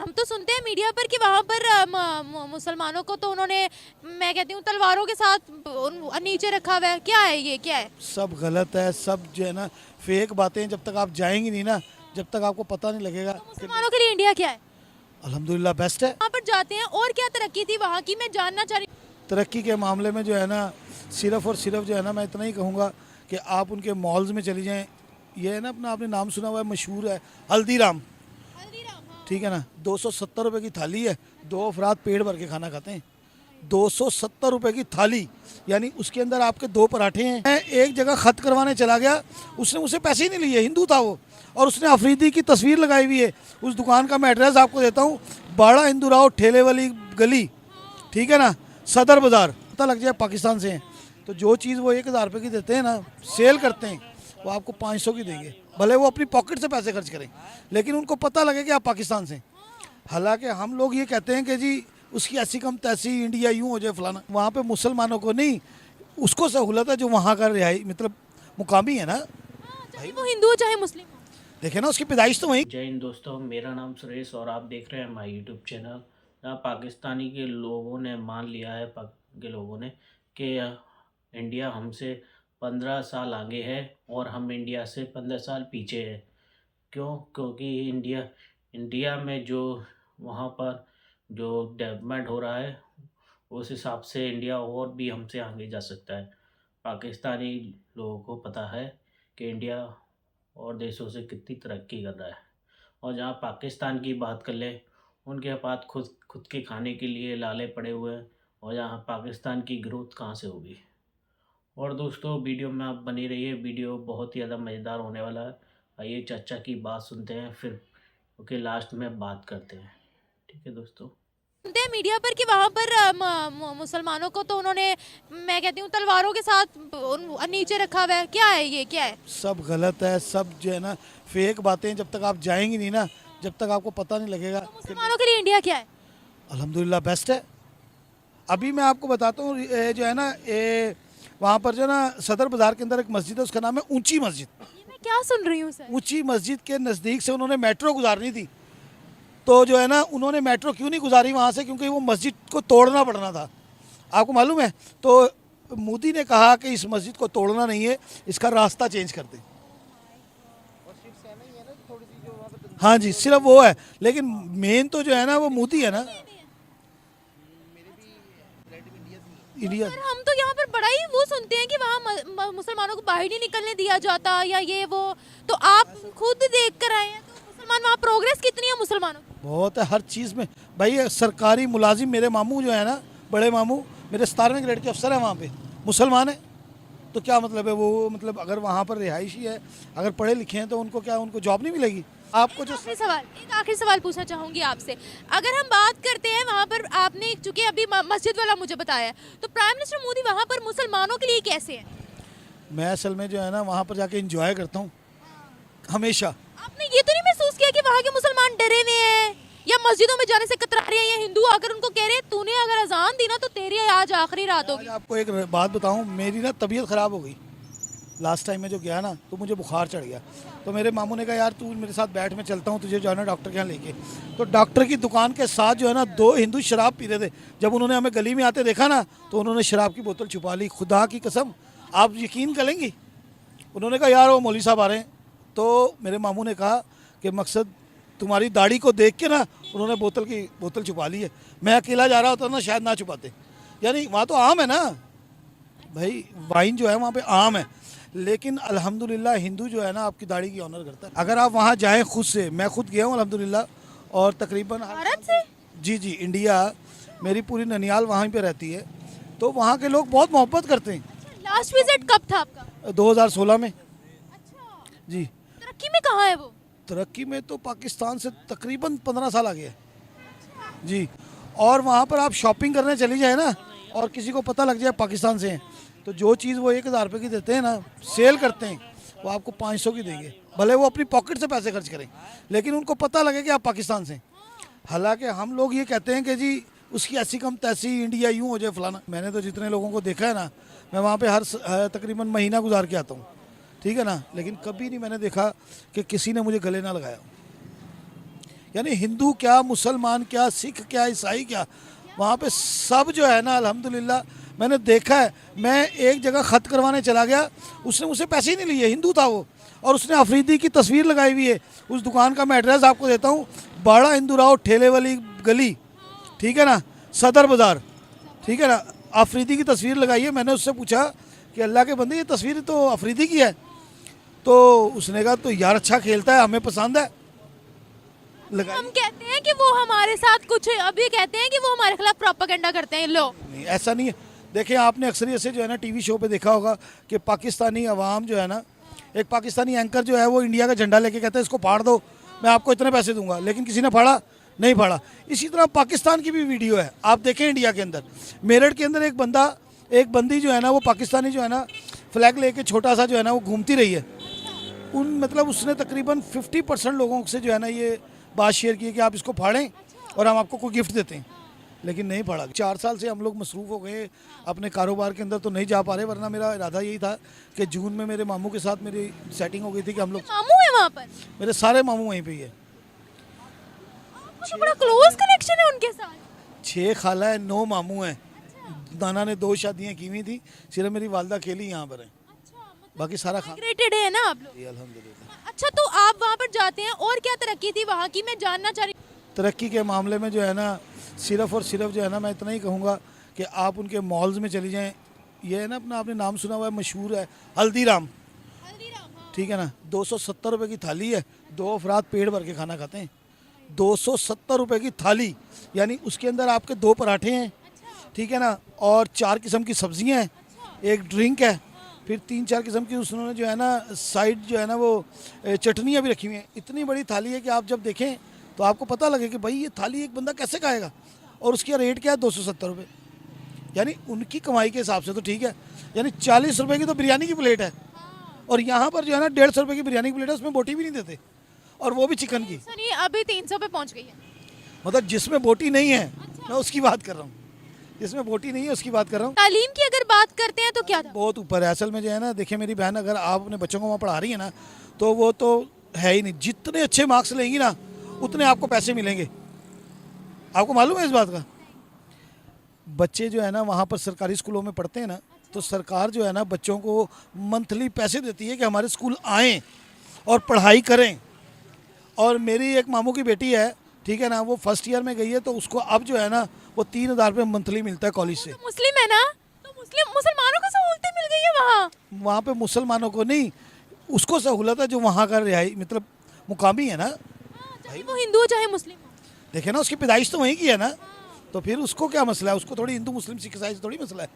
हम तो सुनते हैं मीडिया पर कि वहाँ पर मुसलमानों को तो उन्होंने, मैं कहती हूँ, तलवारों के साथ नीचे रखा हुआ है। क्या है ये, क्या है? सब गलत है, सब जो है ना फेक बातें। जब तक आप जाएंगी नहीं ना, जब तक आपको पता नहीं लगेगा तो कि मुसलमानों के लिए इंडिया क्या है? अल्हम्दुलिल्लाह बेस्ट है। वहाँ पर जाते हैं और क्या तरक्की थी वहाँ की, मैं जानना चाह रही तरक्की के मामले में जो है ना, सिर्फ और सिर्फ जो है ना, मैं इतना ही कहूँगा कि आप उनके मॉल्स में चली जाएं। ये है ना, अपना आपने नाम सुना हुआ है, मशहूर है हल्दीराम, हूँ। हल्दीराम, हाँ। ठीक है ना। 270 रुपये की थाली है, दो अफराद पेट भर के खाना खाते हैं। 270 रुपये की थाली, यानी उसके अंदर आपके दो पराठे हैं। मैं एक जगह खत करवाने चला गया, उसने मुझसे पैसे ही नहीं लिए, हिंदू था वो, और उसने अफरीदी की तस्वीर लगाई हुई है। उस दुकान का मैं एड्रेस आपको देता हूँ, बाड़ा हिंदू राव ठेले वाली गली, ठीक है ना, सदर बाज़ार। पता लग जाए पाकिस्तान से हैं। तो जो चीज़ वो 1000 रुपये की देते हैं ना, सेल करते हैं, वो आपको 500 की देंगे, भले वो अपनी पॉकेट से पैसे खर्च करें, लेकिन उनको पता लगे कि आप पाकिस्तान से हैं। हालांकि हम लोग ये कहते हैं कि जी उसकी ऐसी कम तैसी, इंडिया यूं हो जाए फलाना। वहाँ पे मुसलमानों को नहीं, उसको सहूलत है जो वहाँ का रिहाई मतलब मुकामी है ना। हाँ, चाहे वो हिंदू हो चाहे मुस्लिम हो। देखे ना, उसकी पैदाइश तो वहीं। जय हिंद दोस्तों, मेरा नाम सुरेश और आप देख रहे हैं हमारा यूट्यूब चैनल। जहाँ पाकिस्तानी के लोगों ने मान लिया है, पाक के लोगों ने, कि इंडिया हमसे 15 साल आगे है और हम इंडिया से 15 साल पीछे है। क्यों? क्योंकि इंडिया इंडिया में जो वहाँ पर जो डेवलपमेंट हो रहा है, उस हिसाब से इंडिया और भी हमसे आगे जा सकता है। पाकिस्तानी लोगों को पता है कि इंडिया और देशों से कितनी तरक्की कर रहा है। और जहाँ पाकिस्तान की बात कर लें, उनके पास खुद खुद के खाने के लिए लाले पड़े हुए हैं, और यहाँ पाकिस्तान की ग्रोथ कहाँ से होगी। और दोस्तों, वीडियो में आप बनी रहिए, वीडियो बहुत ही ज़्यादा मज़ेदार होने वाला है। आइए चाचा की बात सुनते हैं, फिर ओके लास्ट में बात करते हैं। ठीक है दोस्तों। सुनते हैं मीडिया पर कि वहाँ पर मुसलमानों को तो उन्होंने, मैं कहती हूँ, तलवारों के साथ नीचे रखा हुआ है। क्या है ये, क्या है? सब गलत है, सब जो है ना फेक बातें। जब तक आप जाएंगी नहीं ना, जब तक आपको पता नहीं लगेगा तो कि मुसलमानों के लिए इंडिया क्या है? अल्हम्दुलिल्लाह बेस्ट है। अभी मैं आपको बताता हूँ, ये जो है ना, ये वहाँ पर जो है ना सदर बाज़ार के अंदर एक मस्जिद है, उसका नाम है ऊंची मस्जिद। ये मैं क्या सुन रही हूँ सर? ऊंची मस्जिद के नज़दीक से उन्होंने मेट्रो गुजारनी थी। तो जो है ना, उन्होंने मेट्रो क्यों नहीं गुजारी वहाँ से, क्योंकि वो मस्जिद को तोड़ना पड़ना था, आपको मालूम है। तो मोदी ने कहा कि इस मस्जिद को तोड़ना नहीं है, इसका रास्ता चेंज कर दें। हाँ जी, सिर्फ वो है, लेकिन मेन तो जो है ना वो मोदी है ना, इंडिया। सर, हम तो यहाँ पर बड़ा ही वो सुनते हैं कि वहाँ मुसलमानों को बाहर नहीं निकलने दिया जाता, या ये वो। तो आप खुद देख कर आए हैं, तो मुसलमान वहाँ प्रोग्रेस कितनी है मुसलमानों की? बहुत है हर चीज़ में भाई। ये सरकारी मुलाजिम, मेरे मामू जो है ना, बड़े मामू मेरे 17वें ग्रेड के अफसर हैं वहाँ पे, मुसलमान है। तो क्या मतलब है वो, मतलब अगर वहाँ पर रिहायशी है, अगर पढ़े लिखे हैं, तो उनको क्या, उनको जॉब नहीं मिलेगी? आपको जो एक आखिरी सवाल पूछना चाहूंगी आपसे। अगर हम बात करते हैं वहाँ पर, आपने चूंकि अभी मस्जिद वाला मुझे बताया है, तो प्राइम मिनिस्टर मोदी वहाँ पर मुसलमानों के लिए कैसे है? मैं असल में जो है ना वहाँ पर जाके इंजॉय करता हूँ हमेशा। आपने ये तो नहीं महसूस किया कि वहाँ के मुसलमान डरे हुए हैं, या मस्जिदों में जाने से कतरा रहे हैं, या हिंदू आकर उनको कह रहे हैं तूने अगर अजान दी ना तो तेरी आज आखिरी रात आज होगी? आपको एक बात बताऊँ, मेरी ना तबीयत ख़राब हो गई। लास्ट टाइम में जो गया ना, तो मुझे बुखार चढ़ गया। तो मेरे मामू ने कहा यार तू मेरे साथ बैठ, मैं चलता हूँ तुझे जो है ना डॉक्टर के यहाँ लेके। तो डॉक्टर की दुकान के साथ जो है ना 2 हिंदू शराब पी रहे थे। जब उन्होंने हमें गली में आते देखा ना, तो उन्होंने शराब की बोतल छुपा ली। खुदा की कसम, आप यकीन करेंगी, उन्होंने कहा यार वो मौलवी साहब आ रहे हैं। तो मेरे मामू ने कहा कि मकसद तुम्हारी दाढ़ी को देख के ना उन्होंने बोतल छुपा ली है। मैं अकेला जा रहा होता ना, शायद ना छुपाते। यानी वहाँ तो आम है ना भाई, वाइन जो है वहाँ पे आम है। लेकिन अल्हम्दुलिल्लाह हिंदू जो है ना आपकी दाढ़ी की ऑनर करता है। अगर आप वहाँ जाएं खुद से, मैं खुद गया हूँ अल्हम्दुलिल्लाह, और तकरीबन भारत से? जी जी, इंडिया, मेरी पूरी ननियाल वहाँ पे रहती है। तो वहाँ के लोग बहुत मोहब्बत करते हैं। लास्ट विजिट कब था आपका? 2016 में। अच्छा, जी। तरक्की में कहाँ है वो? तरक्की में तो पाकिस्तान से तकरीबन 15 साल आगे है जी। और वहाँ पर आप शॉपिंग करने चली जाए ना, और किसी को पता लग जाए पाकिस्तान से हैं, तो जो चीज़ वो 1000 रुपये की देते हैं ना, सेल करते हैं, वो आपको 500 की देंगे, भले वो अपनी पॉकेट से पैसे खर्च करें, लेकिन उनको पता लगे कि आप पाकिस्तान से हैं। हालांकि हम लोग ये कहते हैं कि जी उसकी ऐसी कम तैसी, इंडिया यूं हो जाए फलाना। मैंने तो जितने लोगों को देखा है ना, मैं वहाँ पे तकरीबन महीना गुजार के आता हूँ, ठीक है ना, लेकिन कभी नहीं मैंने देखा कि किसी ने मुझे गले ना लगाया। यानी हिंदू क्या, मुसलमान क्या, सिख क्या, ईसाई क्या, वहाँ पे सब जो है ना अल्हम्दुलिल्लाह मैंने देखा है। मैं एक जगह ख़त करवाने चला गया, उसने मुझसे पैसे ही नहीं लिए, हिंदू था वो, और उसने अफरीदी की तस्वीर लगाई हुई है। उस दुकान का मैं एड्रेस आपको देता हूँ, बाड़ा हिंदू राव ठेले वाली गली, ठीक है ना, सदर बाज़ार, ठीक है ना। अफरीदी की तस्वीर लगाई है। मैंने उससे पूछा कि अल्लाह के बंदे ये तस्वीर तो अफरीदी की है, तो उसने कहा तो यार अच्छा खेलता है, हमें पसंद है, लगाई। हम कहते हैं कि वो हमारे साथ कुछ, अभी कहते हैं कि वो हमारे खिलाफ प्रोपेगेंडा करते हैं लोग। नहीं, ऐसा नहीं है। देखिए आपने अक्सर ऐसे जो है ना टीवी शो पे देखा होगा कि पाकिस्तानी अवाम जो है ना, एक पाकिस्तानी एंकर जो है वो इंडिया का झंडा लेके कहता है इसको फाड़ दो, मैं आपको इतने पैसे दूंगा, लेकिन किसी ने फाड़ा नहीं फाड़ा। इसी तरह पाकिस्तान की भी वीडियो है, आप देखें इंडिया के अंदर, मेरठ के अंदर एक बंदी जो है ना वो पाकिस्तानी जो है ना फ्लैग लेके छोटा सा जो है ना वो घूमती रही है। उन मतलब उसने तकरीबन 50% लोगों से जो है ना ये बात शेयर की है कि आप इसको फाड़ें और हम आपको कोई गिफ्ट देते हैं, लेकिन नहीं पड़ा। 4 साल से हम लोग मसरूफ़ हो गए अपने कारोबार के अंदर, तो नहीं जा पा रहे, वरना मेरा इरादा यही था कि जून में मेरे मामू के साथ मेरी सेटिंग हो गई थी कि हम लोग, मामू है वहाँ पर, मेरे सारे मामू वहीं पे ही है। तो बड़ा क्लोज कनेक्शन है उनके साथ। 6 खाला है, 9 मामू हैं। नाना ने 2 शादियाँ की हुई थी, सिर्फ मेरी वालदा अकेली यहाँ पर है, बाकी सारा खा माइग्रेटेड है ना आप लोग। अल्हम्दुलिल्लाह। अच्छा, तो आप वहाँ पर जाते हैं और क्या तरक्की थी वहाँ की, मैं जानना चाह रही हूँ। तरक्की के मामले में जो है ना सिर्फ और सिर्फ जो है ना मैं इतना ही कहूँगा कि आप उनके मॉल्स में चली जाएं। ये है ना अपना, आपने नाम सुना हुआ है, मशहूर है हल्दीराम, ठीक है ना, 270 रुपये की थाली है, 2 अफराद पेट भर के खाना खाते हैं। 270 रुपये की थाली, यानी उसके अंदर आपके 2 पराठे हैं, ठीक है ना, और 4 किस्म की सब्जियां हैं, एक ड्रिंक है, फिर 3-4 किस्म की उसने जो है ना साइड जो है ना वो चटनियाँ भी रखी हुई हैं। इतनी बड़ी थाली है कि आप जब देखें तो आपको पता लगे कि भाई ये थाली एक बंदा कैसे खाएगा, और उसका रेट क्या है 270 रुपये, यानी उनकी कमाई के हिसाब से तो ठीक है। यानी 40 रुपये की तो बिरयानी की प्लेट है, और यहाँ पर जो है ना 150 रुपये की बिरयानी की प्लेट है, उसमें बोटी भी नहीं देते, और वो भी चिकन की। सुनिए, अभी 300 पे पहुँच गई है। मतलब जिसमें बोटी नहीं है मैं उसकी बात कर रहा हूँ, जिसमें बोटी नहीं है उसकी बात कर रहा हूँ। तालीम की अगर बात करते हैं तो क्या था? बहुत ऊपर है असल में जो है ना। देखिए मेरी बहन, अगर आप अपने बच्चों को वहाँ पढ़ा रही है ना, तो वो तो है ही नहीं, जितने अच्छे मार्क्स लेंगी ना उतने आपको पैसे मिलेंगे। आपको मालूम है इस बात का? बच्चे जो है ना वहाँ पर सरकारी स्कूलों में पढ़ते हैं ना, तो सरकार जो है ना बच्चों को मंथली पैसे देती है कि हमारे स्कूल आएँ और पढ़ाई करें। और मेरी एक मामू की बेटी है, ठीक है ना, वो फर्स्ट ईयर में गई है, तो उसको अब जो है ना वो 3000 रुपये मंथली मिलता है कॉलेज से। तो मुस्लिम है ना, तो मुसलमानों को सहूलतें मिल गई है वहाँ। वहाँ पे मुसलमानों को नहीं, उसको सहूलत है जो वहाँ का रिहाई मतलब मुकामी है ना। चाहे वो हिंदू हो चाहे मुस्लिम हो। देखे ना उसकी पैदाइश तो वहीं की है ना, तो फिर उसको क्या मसला है? उसको थोड़ी हिंदू मुस्लिम सिख ईसाई से थोड़ी मसला है।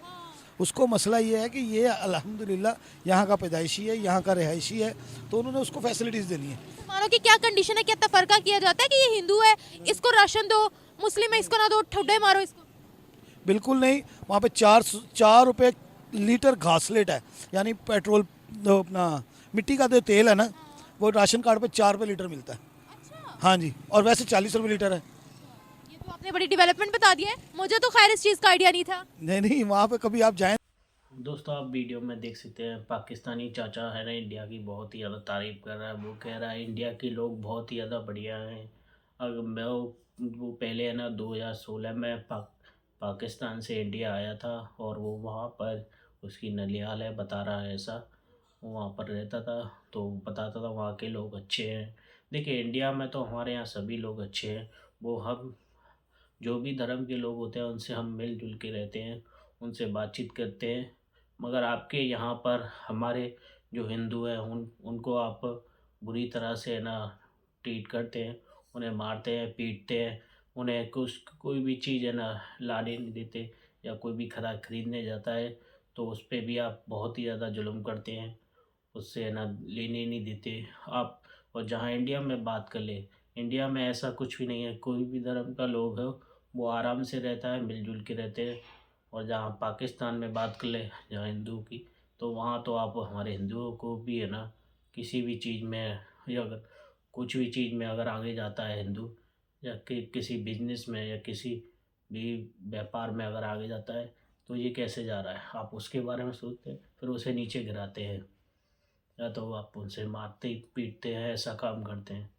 उसको मसला ये है कि ये अल्हम्दुलिल्लाह यहाँ का पैदाइशी है, यहाँ का रिहायशी है, तो उन्होंने उसको फैसिलिटीज़ देनी है। मुसलमानों की क्या कंडीशन है, क्या तफरका किया जाता है कि ये हिंदू है इसको राशन दो, मुस्लिम है इसको ना दो, ठुड्डे मारो इसको? बिल्कुल नहीं। वहाँ पे 4 रुपये लीटर घासलेट है, यानी पेट्रोल अपना मिट्टी का जो तेल है ना, वो राशन कार्ड पे 4 रुपये लीटर मिलता है। हाँ जी, और वैसे 40 रुपये लीटर है। ये तो आपने बड़ी डेवलपमेंट बता दी है, मुझे तो खैर इस चीज़ का आइडिया नहीं था। नहीं नहीं, वहाँ पे कभी आप जाएं। दोस्तों आप वीडियो में देख सकते हैं, पाकिस्तानी चाचा है ना इंडिया की बहुत ही ज़्यादा तारीफ़ कर रहा है। वो कह रहा है इंडिया के लोग बहुत ही ज़्यादा बढ़िया हैं। अगर मैं वो पहले है ना 2016 में पाकिस्तान से इंडिया आया था, और वो वहाँ पर उसकी नलियाल है, बता रहा है ऐसा। वो वहाँ पर रहता था तो बताता था वहाँ के लोग अच्छे हैं। देखिए इंडिया में तो हमारे यहाँ सभी लोग अच्छे हैं। वो हम जो भी धर्म के लोग होते हैं उनसे हम मिलजुल के रहते हैं, उनसे बातचीत करते हैं। मगर आपके यहाँ पर हमारे जो हिंदू हैं उनको आप बुरी तरह से है ना ट्रीट करते हैं, उन्हें मारते हैं, पीटते हैं, उन्हें कोई भी चीज़ है ना लाने नहीं देते, या कोई भी खरीदने जाता है तो उस पर भी आप बहुत ही ज़्यादा जुल्म करते हैं, उससे है ना लेने नहीं देते आप। और जहाँ इंडिया में बात कर ले, इंडिया में ऐसा कुछ भी नहीं है, कोई भी धर्म का लोग है वो आराम से रहता है, मिलजुल के रहते हैं। और जहाँ पाकिस्तान में बात कर ले, जहाँ हिंदू की, तो वहाँ तो आप हमारे हिंदुओं को भी है ना किसी भी चीज़ में, या अगर कुछ भी चीज़ में अगर आगे जाता है हिंदू, या किसी बिजनेस में या किसी भी व्यापार में अगर आगे जाता है, तो ये कैसे जा रहा है आप उसके बारे में सोचते हैं, फिर उसे नीचे गिराते हैं, या तो आप उनसे मारते पीटते हैं, ऐसा काम करते हैं।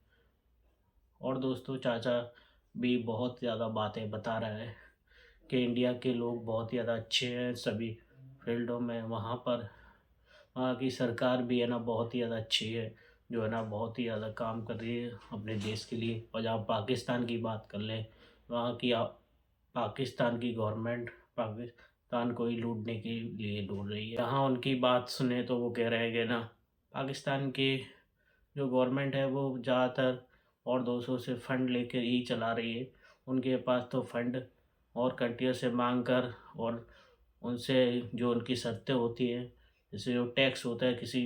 और दोस्तों चाचा भी बहुत ज़्यादा बातें बता रहे हैं कि इंडिया के लोग बहुत ज़्यादा अच्छे हैं सभी फील्डों में। वहाँ की सरकार भी है ना बहुत ही ज़्यादा अच्छी है, जो है ना बहुत ही ज़्यादा काम कर रही है अपने देश के लिए। और जहाँ पाकिस्तान की बात कर लें, वहाँ की पाकिस्तान की गवर्नमेंट पाकिस्तान को ही लूटने के लिए ढूंढ रही है। जहाँ उनकी बात सुने तो वो कह रहे हैं कि ना पाकिस्तान की जो गवर्नमेंट है वो ज़्यादातर और देशों से फंड लेकर ही चला रही है। उनके पास तो फंड और कंट्रियों से मांग कर और उनसे जो उनकी शर्तें होती हैं, जैसे जो टैक्स होता है किसी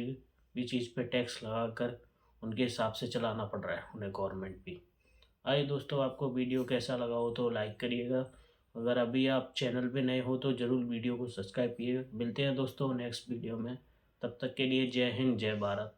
भी चीज़ पे टैक्स लगा कर उनके हिसाब से चलाना पड़ रहा है उन्हें गवर्नमेंट भी। आइए दोस्तों, आपको वीडियो कैसा लगा हो तो लाइक करिएगा। अगर अभी आप चैनल पे नए हो तो ज़रूर वीडियो को सब्सक्राइब कीजिए। मिलते हैं दोस्तों नेक्स्ट वीडियो में, तब तक के लिए जय हिंद जय भारत।